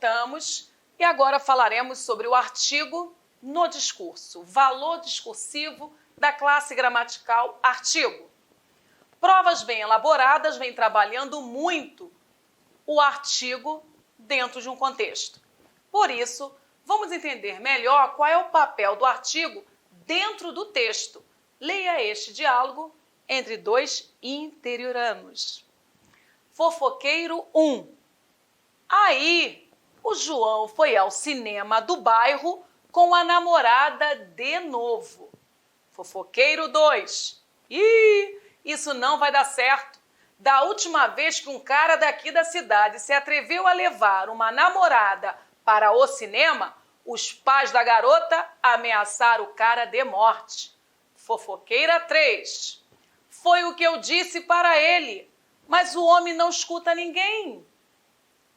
voltamos e agora falaremos sobre o artigo no discurso, valor discursivo da classe gramatical artigo. Provas bem elaboradas vêm trabalhando muito o artigo dentro de um contexto. Por isso, vamos entender melhor qual é o papel do artigo dentro do texto. Leia este diálogo entre dois interioranos. Fofoqueiro 1. Aí, o João foi ao cinema do bairro com a namorada de novo. Fofoqueiro 2. Isso não vai dar certo. Da última vez que um cara daqui da cidade se atreveu a levar uma namorada para o cinema, os pais da garota ameaçaram o cara de morte. Fofoqueira 3. Foi o que eu disse para ele, mas o homem não escuta ninguém.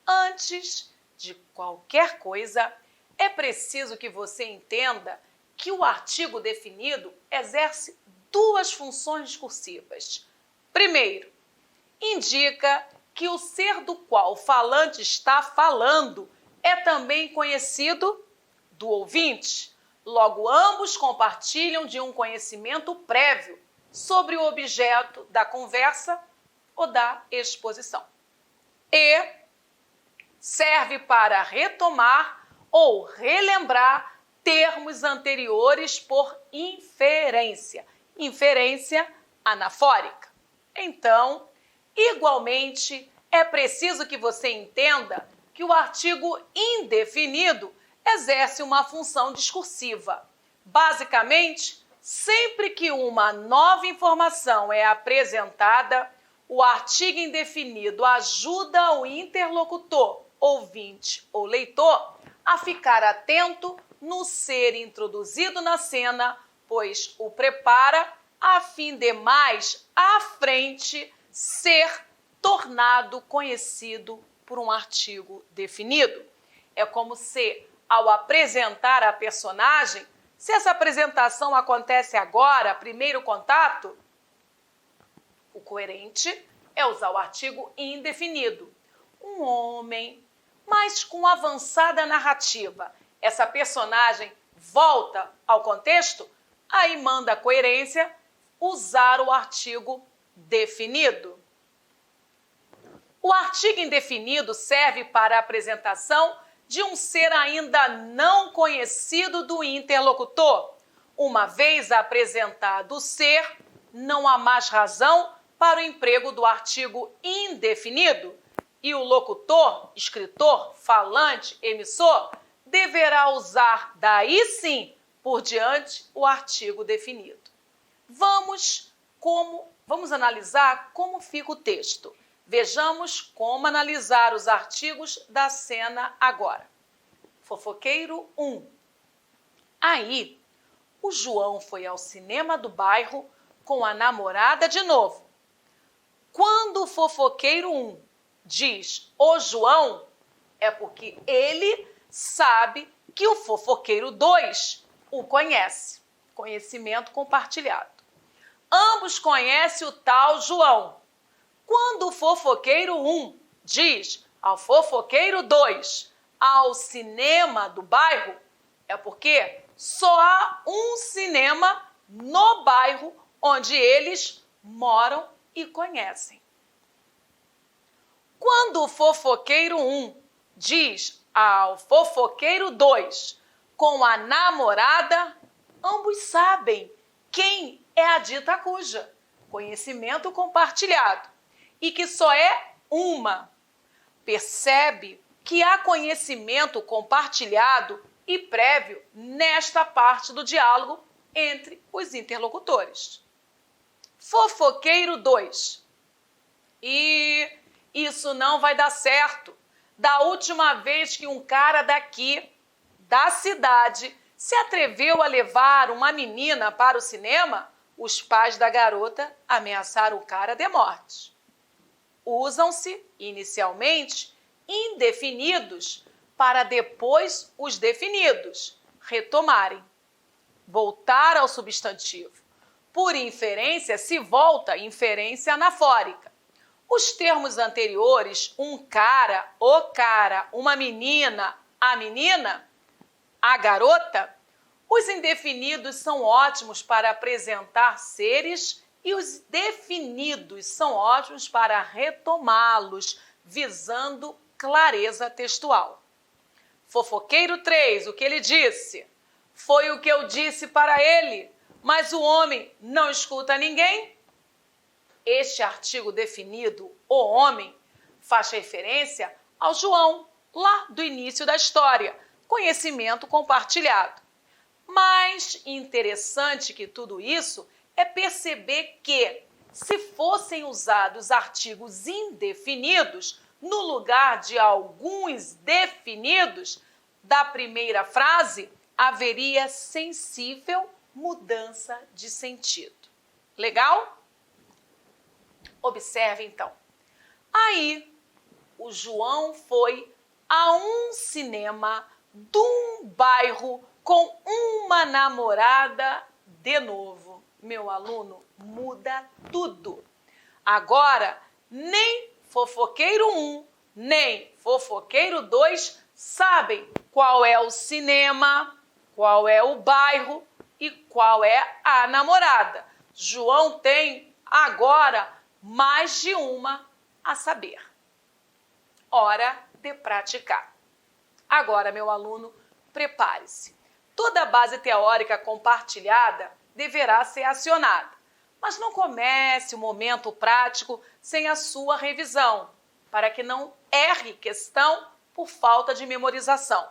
Antes de qualquer coisa, é preciso que você entenda que o artigo definido exerce duas funções discursivas. Primeiro, indica que o ser do qual o falante está falando é também conhecido do ouvinte. Logo, ambos compartilham de um conhecimento prévio sobre o objeto da conversa ou da exposição. E serve para retomar ou relembrar termos anteriores por inferência. Inferência anafórica. Então, igualmente, é preciso que você entenda que o artigo indefinido exerce uma função discursiva. Basicamente, sempre que uma nova informação é apresentada, o artigo indefinido ajuda o interlocutor, ouvinte ou leitor a ficar atento no ser introduzido na cena, pois o prepara a fim de mais à frente ser tornado conhecido por um artigo definido. É como se, ao apresentar a personagem, se essa apresentação acontece agora, primeiro contato, o coerente é usar o artigo indefinido. Um homem, mas com avançada narrativa. Essa personagem volta ao contexto, aí manda a coerência usar o artigo definido. O artigo indefinido serve para a apresentação de um ser ainda não conhecido do interlocutor. Uma vez apresentado o ser, não há mais razão para o emprego do artigo indefinido e o locutor, escritor, falante, emissor deverá usar daí sim por diante o artigo definido. Vamos analisar como fica o texto. Vejamos como analisar os artigos da cena agora. Fofoqueiro 1. Aí, o João foi ao cinema do bairro com a namorada de novo. Quando o fofoqueiro 1 diz o João, é porque ele sabe que o fofoqueiro 2 o conhece. Conhecimento compartilhado. Ambos conhecem o tal João. Quando o fofoqueiro 1 diz ao fofoqueiro 2 ao cinema do bairro, é porque só há um cinema no bairro onde eles moram e conhecem. Quando o fofoqueiro 1 diz ao fofoqueiro 2 com a namorada, ambos sabem quem é a dita cuja. Conhecimento compartilhado. E que só é uma. Percebe que há conhecimento compartilhado e prévio nesta parte do diálogo entre os interlocutores. Fofoqueiro 2. E isso não vai dar certo. Da última vez que um cara daqui, da cidade, se atreveu a levar uma menina para o cinema, os pais da garota ameaçaram o cara de morte. Usam-se, inicialmente, indefinidos para depois os definidos retomarem. Voltar ao substantivo. Por inferência, se volta inferência anafórica. Os termos anteriores, um cara, o cara, uma menina, a menina, a garota, os indefinidos são ótimos para apresentar seres e os definidos são ótimos para retomá-los, visando clareza textual. Fofoqueiro 3, o que ele disse? Foi o que eu disse para ele, mas o homem não escuta ninguém? Este artigo definido, o homem, faz referência ao João, lá do início da história, conhecimento compartilhado. Mais interessante que tudo isso é perceber que, se fossem usados artigos indefinidos no lugar de alguns definidos da primeira frase, haveria sensível mudança de sentido. Legal? Observe então. Aí, o João foi a um cinema de um bairro com uma namorada de novo. Meu aluno, muda tudo. Agora, nem fofoqueiro 1, nem fofoqueiro 2 sabem qual é o cinema, qual é o bairro e qual é a namorada. João tem agora mais de uma a saber. Hora de praticar. Agora, meu aluno, prepare-se. Toda a base teórica compartilhada deverá ser acionada, mas não comece o momento prático sem a sua revisão, para que não erre questão por falta de memorização.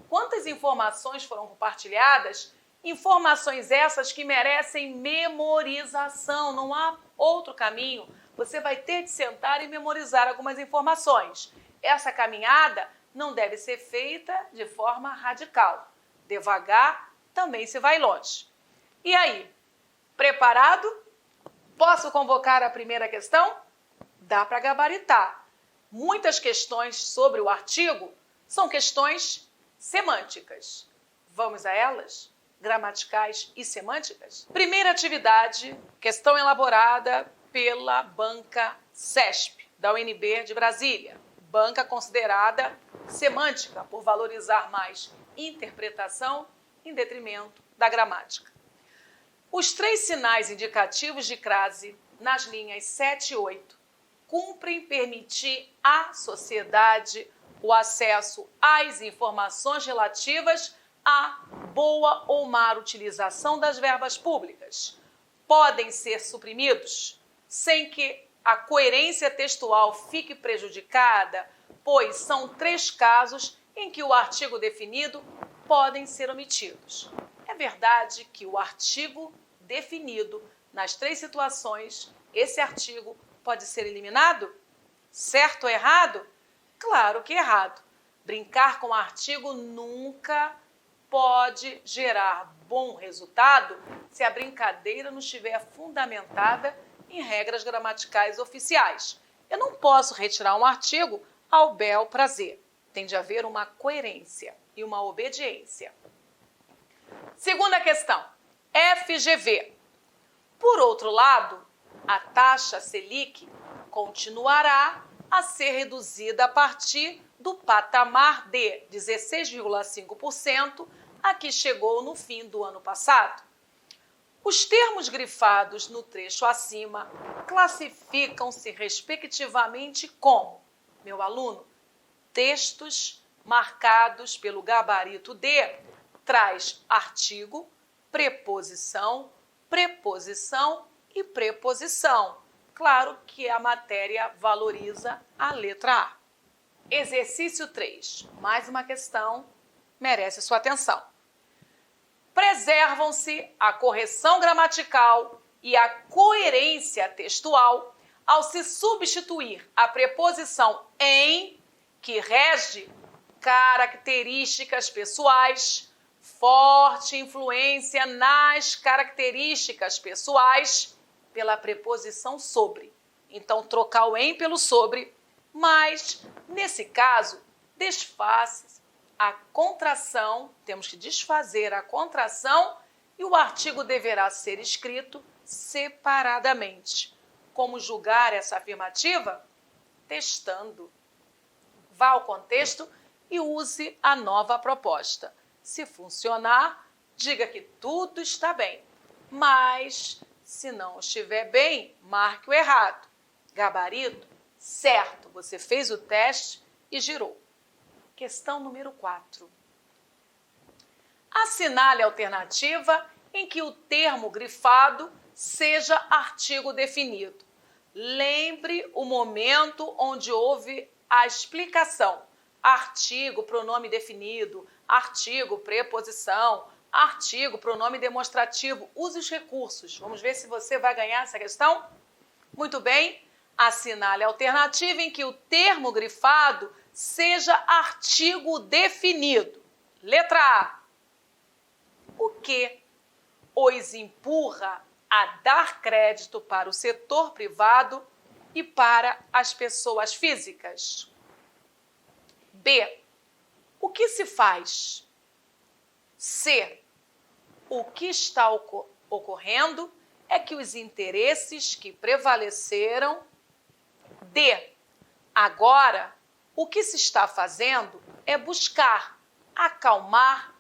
Quantas informações foram compartilhadas? Informações essas que merecem memorização, não há outro caminho. Você vai ter de sentar e memorizar algumas informações. Essa caminhada não deve ser feita de forma radical. Devagar também se vai longe. E aí, preparado? Posso convocar a primeira questão? Dá para gabaritar. Muitas questões sobre o artigo são questões semânticas. Vamos a elas? Gramaticais e semânticas? Primeira atividade, questão elaborada pela banca CESP, da UNB de Brasília. Banca considerada semântica, por valorizar mais interpretação em detrimento da gramática. Os 3 sinais indicativos de crase nas linhas 7 e 8 cumprem permitir à sociedade o acesso às informações relativas à boa ou má utilização das verbas públicas. Podem ser suprimidos sem que a coerência textual fique prejudicada, pois são 3 casos em que o artigo definido podem ser omitidos. É verdade que o artigo definido nas 3 situações, esse artigo pode ser eliminado? Certo ou errado? Claro que errado. Brincar com o artigo nunca pode gerar bom resultado se a brincadeira não estiver fundamentada em regras gramaticais oficiais. Eu não posso retirar um artigo ao bel prazer. Tem de haver uma coerência e uma obediência. Segunda questão, FGV. Por outro lado, a taxa Selic continuará a ser reduzida a partir do patamar de 16,5% a que chegou no fim do ano passado. Os termos grifados no trecho acima classificam-se respectivamente como, meu aluno, textos marcados pelo gabarito D, traz artigo, preposição, preposição e preposição. Claro que a matéria valoriza a letra A. Exercício 3. Mais uma questão, merece sua atenção. Preservam-se a correção gramatical e a coerência textual ao se substituir a preposição em, que rege características pessoais, forte influência nas características pessoais, pela preposição sobre. Então, trocar o em pelo sobre, mas, nesse caso, desfaz a contração, temos que desfazer a contração e o artigo deverá ser escrito separadamente. como julgar essa afirmativa? Testando. Vá ao contexto e use a nova proposta. Se funcionar, diga que tudo está bem. Mas, se não estiver bem, marque o errado. Gabarito, certo, você fez o teste e girou. Questão número 4. Assinale a alternativa em que o termo grifado seja artigo definido. Lembre o momento onde houve a explicação. Artigo, pronome definido, artigo, preposição, artigo, pronome demonstrativo. Use os recursos. Vamos ver se você vai ganhar essa questão? Muito bem. Assinale a alternativa em que o termo grifado seja artigo definido. Letra A. O que os empurra a dar crédito para o setor privado e para as pessoas físicas? B. O que se faz? C. O que está ocorrendo é que os interesses que prevaleceram. D. Agora, o que se está fazendo é buscar acalmar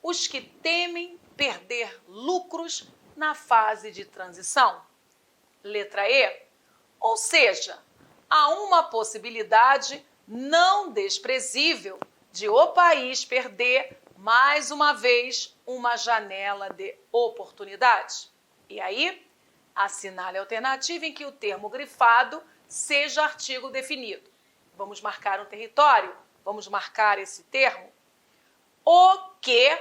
os que temem perder lucros na fase de transição. Letra E. Ou seja, há uma possibilidade não desprezível de o país perder mais uma vez uma janela de oportunidade. E aí, assinale a alternativa em que o termo grifado seja artigo definido. Vamos marcar um território? Vamos marcar esse termo? O que,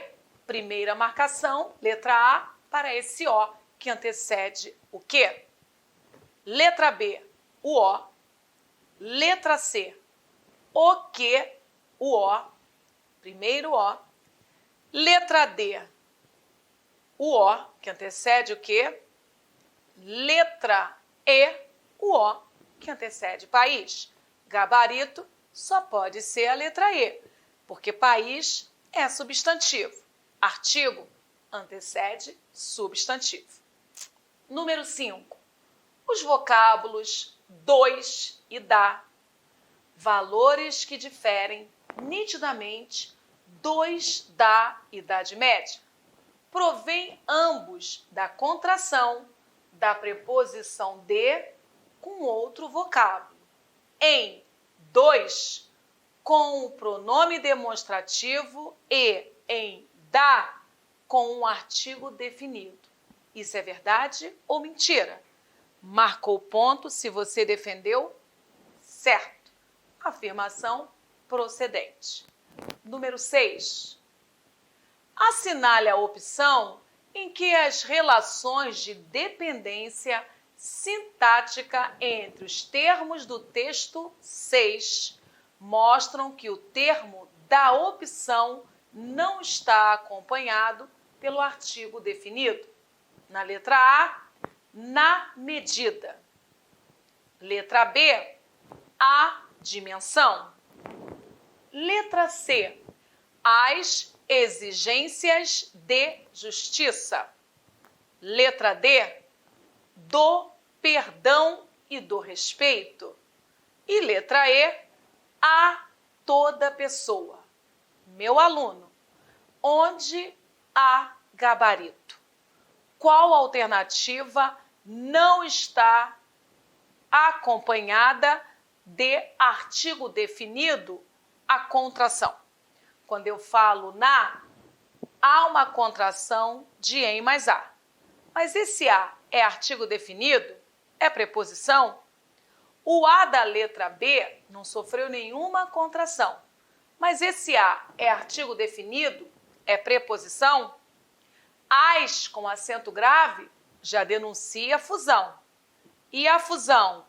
primeira marcação, letra A, para esse O que antecede o que? Letra B, o O. Letra C, o que, o O. Primeiro O. Letra D, o O, que antecede o que? Letra E, o O, que antecede país. Gabarito só pode ser a letra E, porque país é substantivo. Artigo antecede substantivo. Número 5. Os vocábulos dois e da, valores que diferem nitidamente dois da Idade Média, provém ambos da contração da preposição de com outro vocábulo. Em dois, com o pronome demonstrativo e em da, com um artigo definido. Isso é verdade ou mentira? Marcou ponto se você defendeu certo. Afirmação procedente. Número 6. Assinale a opção em que as relações de dependência sintática entre os termos do texto 6 mostram que o termo da opção não está acompanhado pelo artigo definido. Na letra A, na medida. Letra B, a dimensão. Letra C, as exigências de justiça. Letra D, do perdão e do respeito. E letra E, a toda pessoa. Meu aluno, onde há gabarito? Qual alternativa não está acompanhada de artigo definido a contração? Quando eu falo na, há uma contração de em mais a. Mas esse a é artigo definido? É preposição? O a da letra B não sofreu nenhuma contração. Mas esse a é artigo definido? É preposição? As com acento grave já denuncia a fusão. E a fusão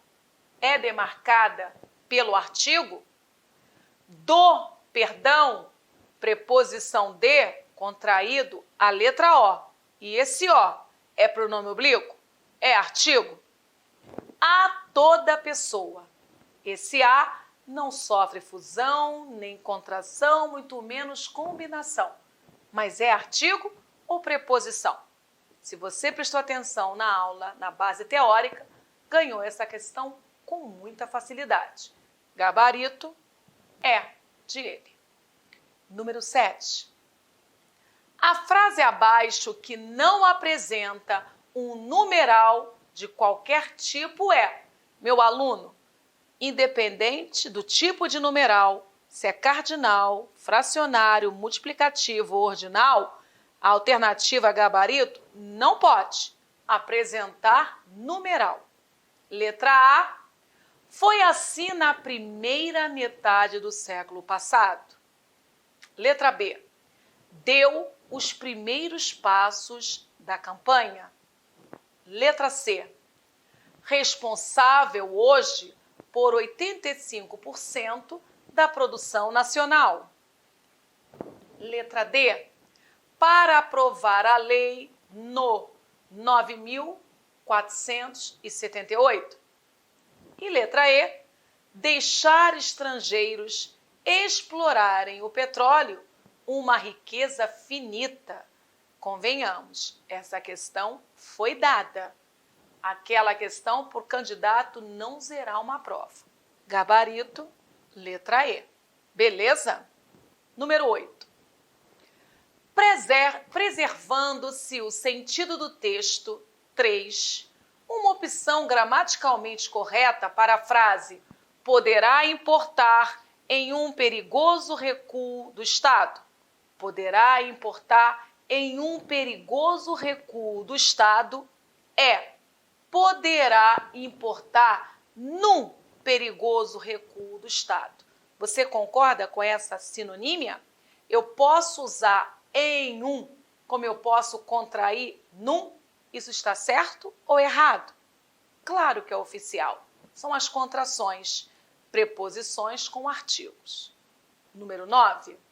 é demarcada pelo artigo? Do perdão, preposição de, contraído a letra O. E esse O é pronome oblíquo? É artigo? A toda pessoa. Esse a não sofre fusão, nem contração, muito menos combinação. Mas é artigo ou preposição? Se você prestou atenção na aula, na base teórica, ganhou essa questão com muita facilidade. Gabarito é de ele. Número 7. A frase abaixo que não apresenta um numeral de qualquer tipo é: meu aluno, independente do tipo de numeral, se é cardinal, fracionário, multiplicativo ou ordinal, a alternativa gabarito não pode apresentar numeral. Letra A. Foi assim na primeira metade do século passado. Letra B. Deu os primeiros passos da campanha. Letra C. Responsável hoje por 85% da produção nacional. Letra D. Para aprovar a lei no 9.478. E letra E. Deixar estrangeiros explorarem o petróleo, uma riqueza finita. Convenhamos, essa questão foi dada. Aquela questão por candidato não zerar uma prova. Gabarito, letra E. Beleza? Número 8. Preservando-se o sentido do texto, 3. Uma opção gramaticalmente correta para a frase poderá importar em um perigoso recuo do Estado. Poderá importar em um perigoso recuo do Estado é poderá importar num perigoso recuo do Estado. Você concorda com essa sinonímia? Eu posso usar em um, como eu posso contrair num? Isso está certo ou errado? Claro que é oficial. São as contrações, preposições com artigos. Número 9.